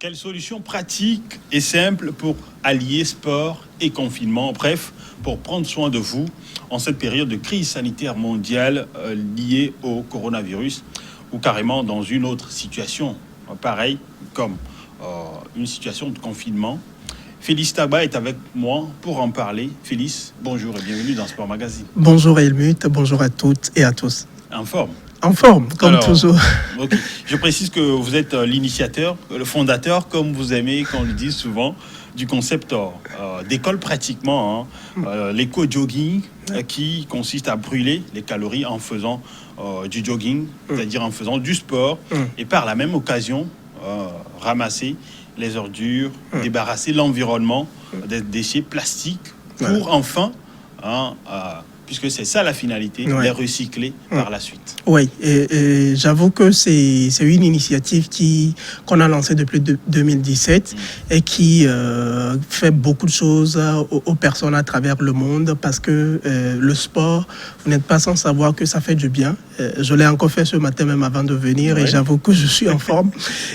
Quelle solution pratique et simple pour allier sport et confinement, bref, pour prendre soin de vous en cette période de crise sanitaire mondiale liée au coronavirus ou carrément dans une autre situation, pareil comme une situation de confinement. Félix Tagba est avec moi pour en parler. Félix, bonjour et bienvenue dans Sport Magazine. Bonjour Helmut, bonjour à toutes et à tous. En forme? En forme, comme toujours. Okay. Je précise que vous êtes l'initiateur, le fondateur, comme vous aimez qu'on le dise souvent, du concept d'école pratiquement, l'éco-jogging, qui consiste à brûler les calories en faisant du jogging, c'est-à-dire en faisant du sport, et par la même occasion, ramasser les ordures, débarrasser l'environnement des déchets plastiques pour enfin, puisque c'est ça la finalité, les recycler par la suite. Oui, et j'avoue que c'est une initiative qu'on a lancée depuis 2017 et qui fait beaucoup de choses aux personnes à travers le monde parce que le sport, vous n'êtes pas sans savoir que ça fait du bien. Je l'ai encore fait ce matin même avant de venir et j'avoue que je suis en forme.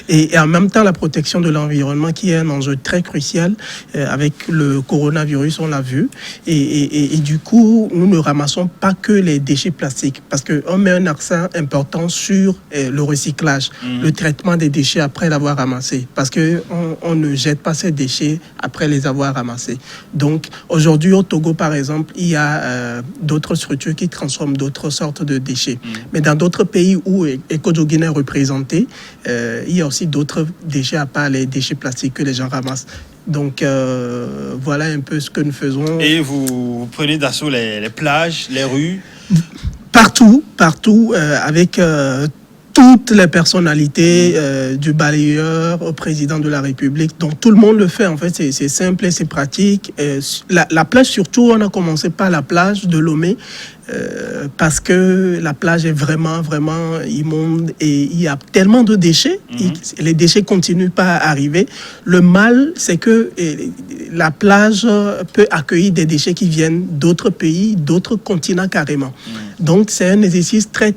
Et en même temps, la protection de l'environnement qui est un enjeu très crucial avec le coronavirus, on l'a vu. Et du coup, nous ne ramassons pas que les déchets plastiques parce qu'on met un accent important sur le recyclage, le traitement des déchets après l'avoir ramassé parce qu'on ne jette pas ces déchets après les avoir ramassés. Donc aujourd'hui au Togo par exemple, il y a d'autres structures qui transforment d'autres sortes de déchets. Mais dans d'autres pays où Eco-Jogging est représenté, il y a aussi d'autres déchets à part les déchets plastiques que les gens ramassent. Donc voilà un peu ce que nous faisons. Et vous prenez d'assaut les plages, les rues? Partout, avec toutes les personnalités, du balayeur au président de la République. Donc tout le monde le fait, en fait, c'est simple et c'est pratique. La plage surtout, on a commencé par la plage de Lomé, parce que la plage est vraiment immonde et il y a tellement de déchets, les déchets continuent pas à arriver. Le mal, c'est que la plage peut accueillir des déchets qui viennent d'autres pays, d'autres continents carrément. Donc c'est un exercice très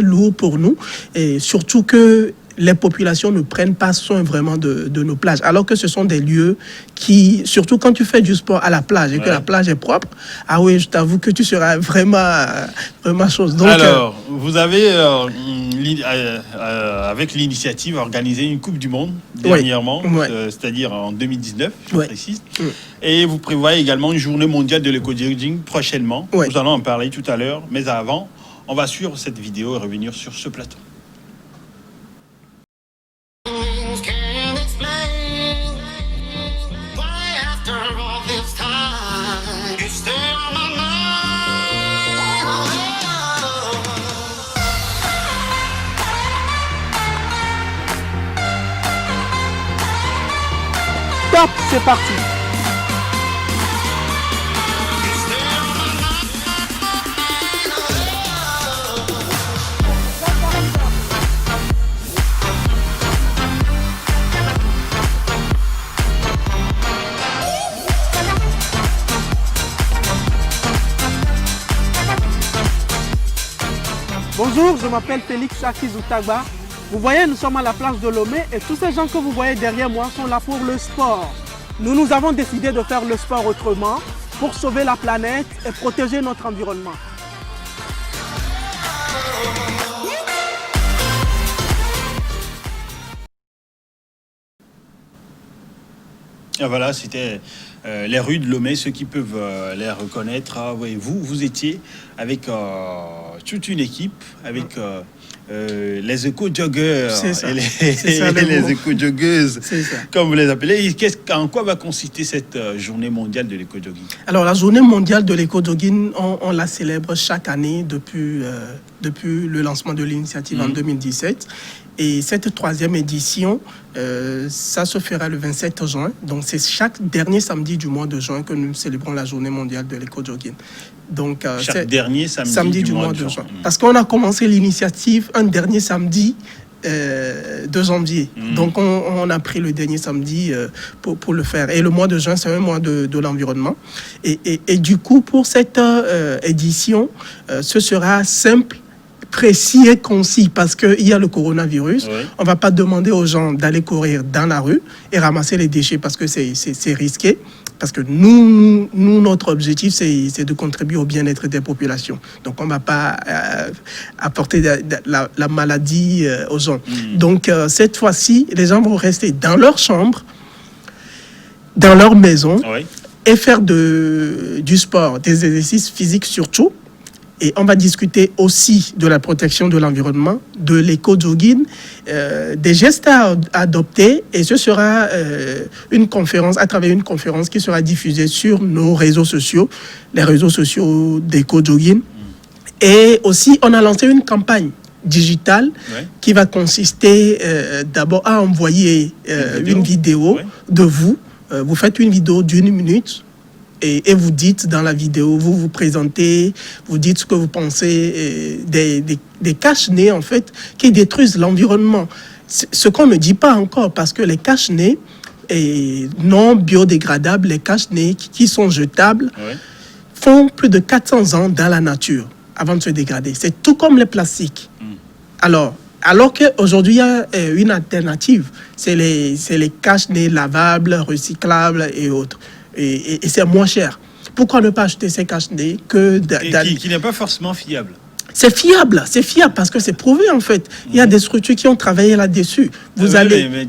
lourd pour nous et surtout que les populations ne prennent pas soin vraiment de nos plages, alors que ce sont des lieux qui, surtout quand tu fais du sport à la plage et que la plage est propre, ah oui, je t'avoue que tu seras vraiment chose. Donc, alors, vous avez, avec l'initiative, organisé une Coupe du Monde dernièrement, c'est-à-dire en 2019, je précise. Et vous prévoyez également une journée mondiale de l'éco-jogging prochainement. Nous allons en parler tout à l'heure, mais avant, on va suivre cette vidéo et revenir sur ce plateau. Top, c'est parti. Bonjour, je m'appelle Félix Tagba. Vous voyez, nous sommes à la plage de Lomé et tous ces gens que vous voyez derrière moi sont là pour le sport. Nous avons décidé de faire le sport autrement pour sauver la planète et protéger notre environnement. Et voilà, c'était les rues de Lomé, ceux qui peuvent les reconnaître. Vous étiez avec toute une équipe, avec les éco-joggeurs et les éco-joggeuses, comme vous les appelez. En quoi va consister cette journée mondiale de l'éco-jogging? Alors, la journée mondiale de l'éco-jogging, on la célèbre chaque année depuis le lancement de l'initiative en 2017. Et cette troisième édition, ça se fera le 27 juin. Donc, c'est chaque dernier samedi du mois de juin que nous célébrons la journée mondiale de l'éco-jogging. Donc, chaque dernier samedi du mois de juin. Parce qu'on a commencé l'initiative un dernier samedi de janvier. Donc, on a pris le dernier samedi pour le faire. Et le mois de juin, c'est un mois de l'environnement. Et du coup, pour cette édition, ce sera simple, précis et concis parce qu'il y a le coronavirus. Oui. On ne va pas demander aux gens d'aller courir dans la rue et ramasser les déchets parce que c'est risqué. Parce que nous, notre objectif, c'est de contribuer au bien-être des populations. Donc, on ne va pas apporter la maladie aux gens. Donc, cette fois-ci, les gens vont rester dans leur chambre, dans leur maison, Oui. et faire du sport, des exercices physiques surtout. Et on va discuter aussi de la protection de l'environnement, de l'éco-jogging, des gestes à adopter. Et ce sera une conférence, à travers une conférence qui sera diffusée sur nos réseaux sociaux, les réseaux sociaux d'éco-jogging. Et aussi, on a lancé une campagne digitale qui va consister d'abord à envoyer une vidéo de vous. Vous faites une vidéo d'1 minute. Et vous dites dans la vidéo, vous vous présentez, vous dites ce que vous pensez des cache-nez, en fait, qui détruisent l'environnement. Ce qu'on ne dit pas encore, parce que les cache-nez non biodégradables, les cache-nez qui sont jetables, font plus de 400 ans dans la nature avant de se dégrader. C'est tout comme les plastiques. Alors qu'aujourd'hui, il y a une alternative. C'est les cache-nez lavables, recyclables et autres. Et c'est moins cher. Pourquoi ne pas acheter ces cache-nez qui n'est pas forcément fiable? C'est fiable parce que c'est prouvé en fait. Il y a des structures qui ont travaillé là-dessus. Vous allez. Mais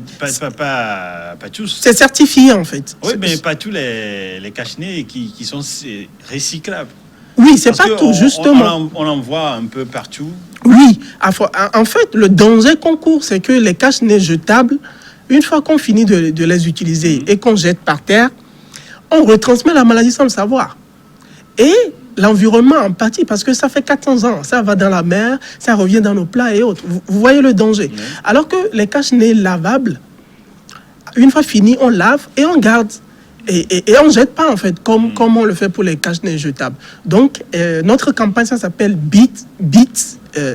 pas tous. C'est certifié en fait. Oui, mais pas tous les cache-nez qui sont récyclables. Oui, c'est pas tout, justement. On en voit un peu partout. Oui, en fait, le danger qu'on court, c'est que les cache-nez jetables, une fois qu'on finit de les utiliser et qu'on jette par terre, on retransmet la maladie sans le savoir. Et l'environnement en pâtit parce que ça fait 400 ans. Ça va dans la mer, ça revient dans nos plats et autres. Vous voyez le danger. Alors que les cache-nez lavables, une fois fini, on lave et on garde. Et on ne jette pas, en fait, comme on le fait pour les cache-nez jetables. Donc, notre campagne, ça s'appelle Beat,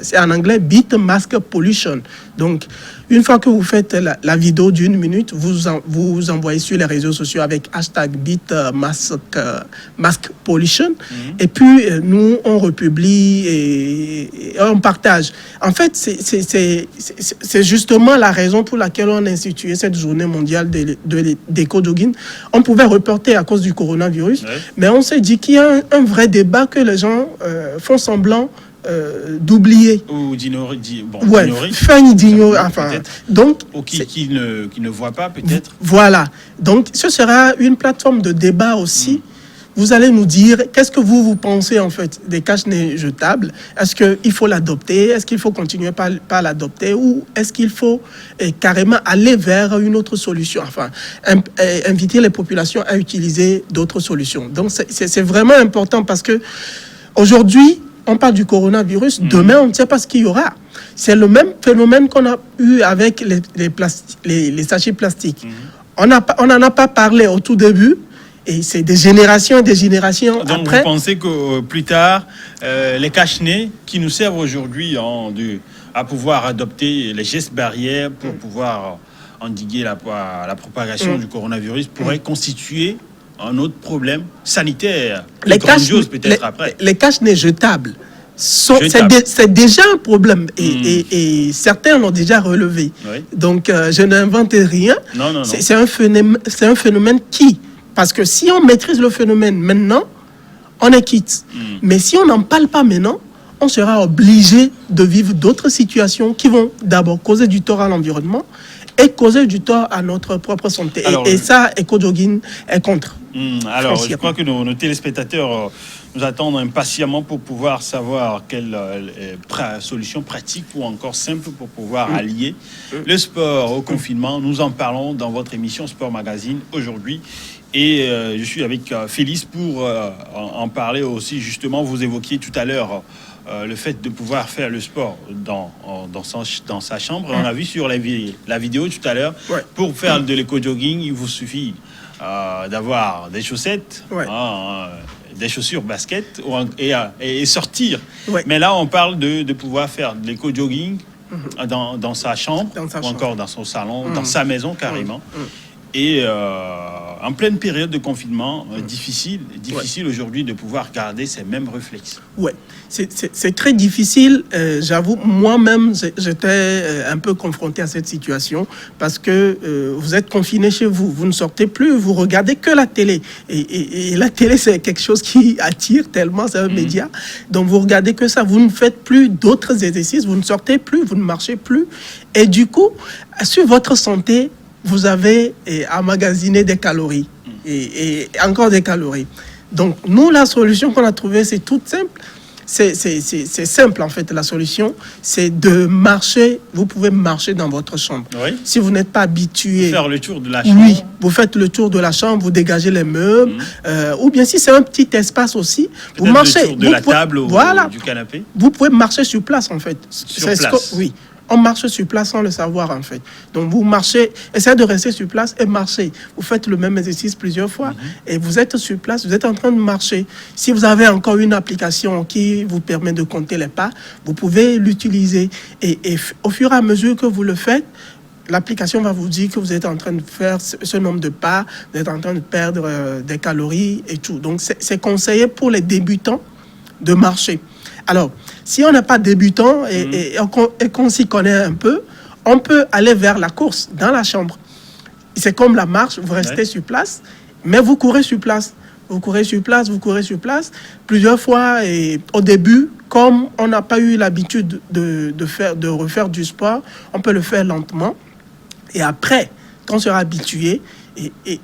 c'est en anglais Beat Mask Pollution. Donc, une fois que vous faites la vidéo d'1 minute, vous envoyez sur les réseaux sociaux avec hashtag Beat Mask Pollution. Et puis, nous, on republie et on partage. En fait, c'est justement la raison pour laquelle on a institué cette journée mondiale d'éco-jogging. On pouvait reporter à cause du coronavirus, mais on s'est dit qu'il y a un vrai débat que les gens font semblant d'oublier ou d'ignorer, enfin, donc ou qui ne voit pas peut-être. Voilà, donc ce sera une plateforme de débat aussi. Vous allez nous dire qu'est-ce que vous pensez en fait des cache-nez jetables. Est-ce qu'il faut l'adopter? Est-ce qu'il faut continuer par l'adopter? Ou est-ce qu'il faut carrément aller vers une autre solution? Enfin, inviter les populations à utiliser d'autres solutions. Donc c'est vraiment important parce que aujourd'hui, on parle du coronavirus, demain, on ne sait pas ce qu'il y aura. C'est le même phénomène qu'on a eu avec les sachets plastiques. On n'en a pas parlé au tout début, et c'est des générations et des générations donc après. Donc, vous pensez que plus tard, les cache-nez qui nous servent aujourd'hui à pouvoir adopter les gestes barrières pour pouvoir endiguer la propagation du coronavirus pourraient constituer un autre problème sanitaire, grandiose peut-être après. Les cache-nez jetables, c'est déjà un problème et certains l'ont déjà relevé. Donc, je n'invente rien. Non. C'est un phénomène qui, parce que si on maîtrise le phénomène maintenant, on est quitte. Mais si on n'en parle pas maintenant, on sera obligé de vivre d'autres situations qui vont d'abord causer du tort à l'environnement et causer du tort à notre propre santé. Et ça, éco-jogging est contre. Alors, je crois que nos téléspectateurs nous attendent impatiemment pour pouvoir savoir quelle solution pratique ou encore simple pour pouvoir allier le sport au confinement. Nous en parlons dans votre émission Sport Magazine aujourd'hui. Et je suis avec Félix pour en parler aussi. Justement, vous évoquiez tout à l'heure le fait de pouvoir faire le sport dans sa chambre. On a vu sur la vidéo tout à l'heure, pour faire de l'éco-jogging, il vous suffit d'avoir des chaussettes, des chaussures basket et sortir. Mais là, on parle de pouvoir faire de l'éco-jogging dans sa chambre, ou encore dans son salon, dans sa maison carrément. Et en pleine période de confinement, difficile aujourd'hui de pouvoir garder ces mêmes réflexes. Ouais, c'est très difficile. J'avoue, moi-même, j'étais un peu confronté à cette situation parce que vous êtes confiné chez vous, vous ne sortez plus, vous regardez que la télé. Et la télé, c'est quelque chose qui attire tellement, c'est un média. Donc, vous regardez que ça, vous ne faites plus d'autres exercices, vous ne sortez plus, vous ne marchez plus. Et du coup, sur votre santé, vous avez emmagasiné des calories et encore des calories. Donc, nous, la solution qu'on a trouvée, c'est toute simple. C'est simple, en fait, la solution. C'est de marcher. Vous pouvez marcher dans votre chambre. Oui. Si vous n'êtes pas habitué... Faire le tour de la chambre. Oui, vous faites le tour de la chambre, vous dégagez les meubles. Ou bien, si c'est un petit espace aussi, vous marchez. Le tour de la table ou du canapé. Vous pouvez marcher sur place, en fait. Sur place. Oui. On marche sur place sans le savoir, en fait. Donc, vous marchez, essayez de rester sur place et marchez. Vous faites le même exercice plusieurs fois et vous êtes sur place, vous êtes en train de marcher. Si vous avez encore une application qui vous permet de compter les pas, vous pouvez l'utiliser. Et au fur et à mesure que vous le faites, l'application va vous dire que vous êtes en train de faire ce nombre de pas, vous êtes en train de perdre des calories et tout. Donc, c'est conseillé pour les débutants de marcher. Alors, si on n'est pas débutant et qu'on s'y connaît un peu, on peut aller vers la course dans la chambre. C'est comme la marche, vous restez sur place, mais vous courez sur place. Vous courez sur place, vous courez sur place. Plusieurs fois, et au début, comme on n'a pas eu l'habitude de refaire du sport, on peut le faire lentement. Et après, quand on sera habitué,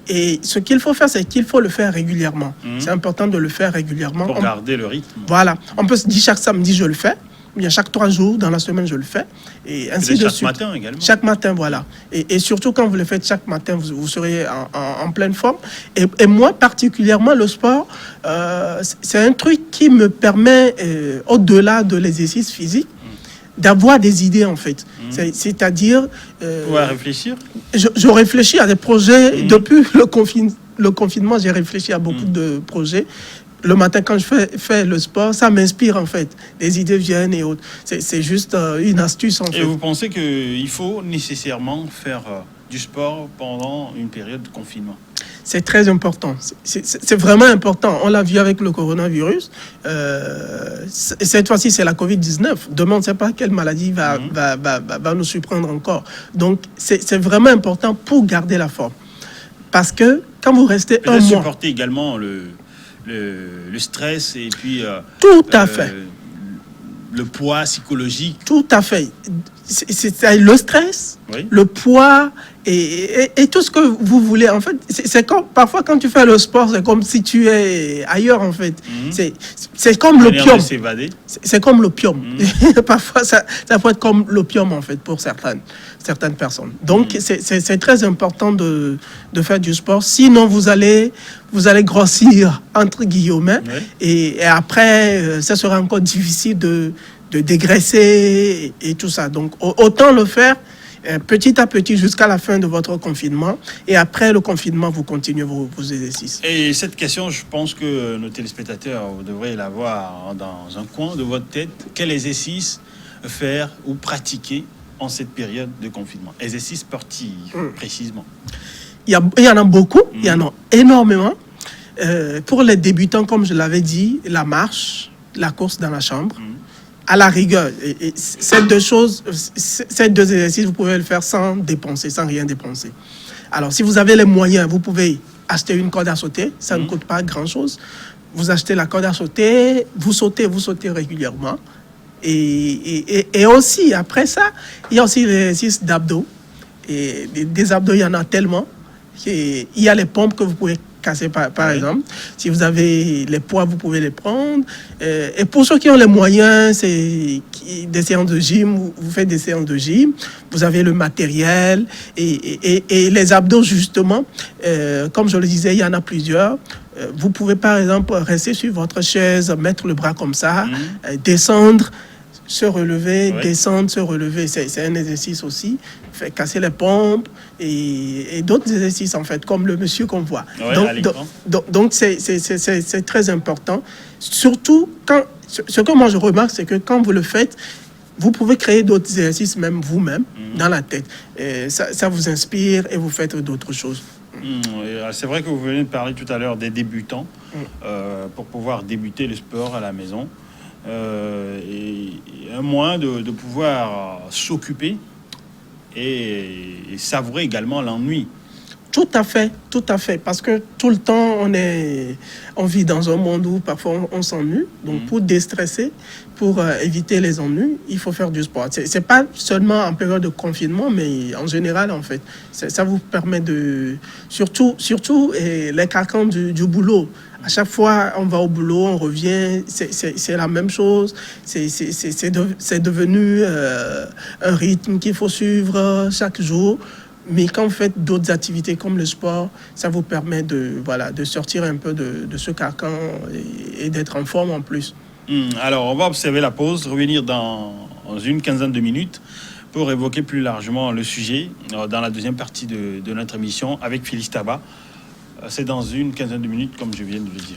et ce qu'il faut faire, c'est qu'il faut le faire régulièrement. C'est important de le faire régulièrement. Pour garder le rythme. Voilà. On peut se dire chaque samedi, je le fais. Bien, chaque 3 jours dans la semaine, je le fais. Et ainsi de suite. Chaque matin également. Chaque matin, voilà. Et surtout, quand vous le faites chaque matin, vous serez en pleine forme. Et moi, particulièrement, le sport, c'est un truc qui me permet, au-delà de l'exercice physique, d'avoir des idées, en fait. C'est-à-dire... pouvoir réfléchir. Je réfléchis à des projets. Depuis le confinement, j'ai réfléchi à beaucoup de projets. Le matin, quand je fais le sport, ça m'inspire, en fait. Des idées viennent et autres. C'est juste une astuce, en fait. Et vous pensez qu'il faut nécessairement faire du sport pendant une période de confinement? C'est très important. C'est vraiment important. On l'a vu avec le coronavirus. Cette fois-ci, c'est la COVID-19. Demain, on ne sait pas quelle maladie va nous surprendre encore. Donc, c'est vraiment important pour garder la forme. Parce que quand vous restez un mois... supporter également le stress et puis... tout à fait. Le poids psychologique. Tout à fait. C'est le stress, le poids et tout ce que vous voulez. En fait, c'est comme parfois quand tu fais le sport, c'est comme si tu es ailleurs, en fait. C'est comme l'opium. C'est comme l'opium. Parfois, ça peut être comme l'opium, en fait, pour certaines personnes. Donc, c'est très important de faire du sport. Sinon, vous allez grossir, entre guillemets. Et après, ça sera encore difficile de dégraisser et tout ça. Donc, autant le faire petit à petit jusqu'à la fin de votre confinement. Et après le confinement, vous continuez vos exercices. Et cette question, je pense que nos téléspectateurs devraient l'avoir dans un coin de votre tête. Quel exercice faire ou pratiquer en cette période de confinement? Exercice sportif, précisément. Il y en a beaucoup, il y en a énormément. Pour les débutants, comme je l'avais dit, la marche, la course dans la chambre. À la rigueur, ces deux exercices, vous pouvez le faire sans rien dépenser. Alors, si vous avez les moyens, vous pouvez acheter une corde à sauter, ça ne coûte pas grand-chose. Vous achetez la corde à sauter, vous sautez régulièrement. Et aussi, après ça, il y a aussi l'exercice d'abdos. Et des abdos, il y en a tellement. Il y a les pompes que vous pouvez casser, par exemple. Si vous avez les poids, vous pouvez les prendre. Et pour ceux qui ont les moyens, c'est des séances de gym, vous faites des séances de gym. Vous avez le matériel. Et les abdos, justement, comme je le disais, il y en a plusieurs. Vous pouvez, par exemple, rester sur votre chaise, mettre le bras comme ça, descendre, se relever, descendre, se relever. C'est un exercice aussi. Fait casser les pompes et d'autres exercices, en fait, comme le monsieur qu'on voit. Donc, c'est très important. Surtout, ce que moi je remarque, c'est que quand vous le faites, vous pouvez créer d'autres exercices, même vous-même, dans la tête. Et ça vous inspire et vous faites d'autres choses. C'est vrai que vous venez de parler tout à l'heure des débutants pour pouvoir débuter le sport à la maison. Et un moyen de pouvoir s'occuper et savourer également l'ennui. Tout à fait, parce que tout le temps, on vit dans un monde où parfois on s'ennuie. Donc, pour déstresser, pour éviter les ennuis, il faut faire du sport. C'est pas seulement en période de confinement, mais en général, en fait. Ça vous permet de... Surtout les carcans du boulot. À chaque fois, on va au boulot, on revient, c'est la même chose. C'est devenu un rythme qu'il faut suivre chaque jour. Mais quand vous faites d'autres activités comme le sport, ça vous permet de sortir un peu de ce carcan et d'être en forme en plus. Alors, on va observer la pause, revenir dans une quinzaine de minutes pour évoquer plus largement le sujet dans la deuxième partie de notre émission avec Félix Tabat. C'est dans une quinzaine de minutes, comme je viens de le dire.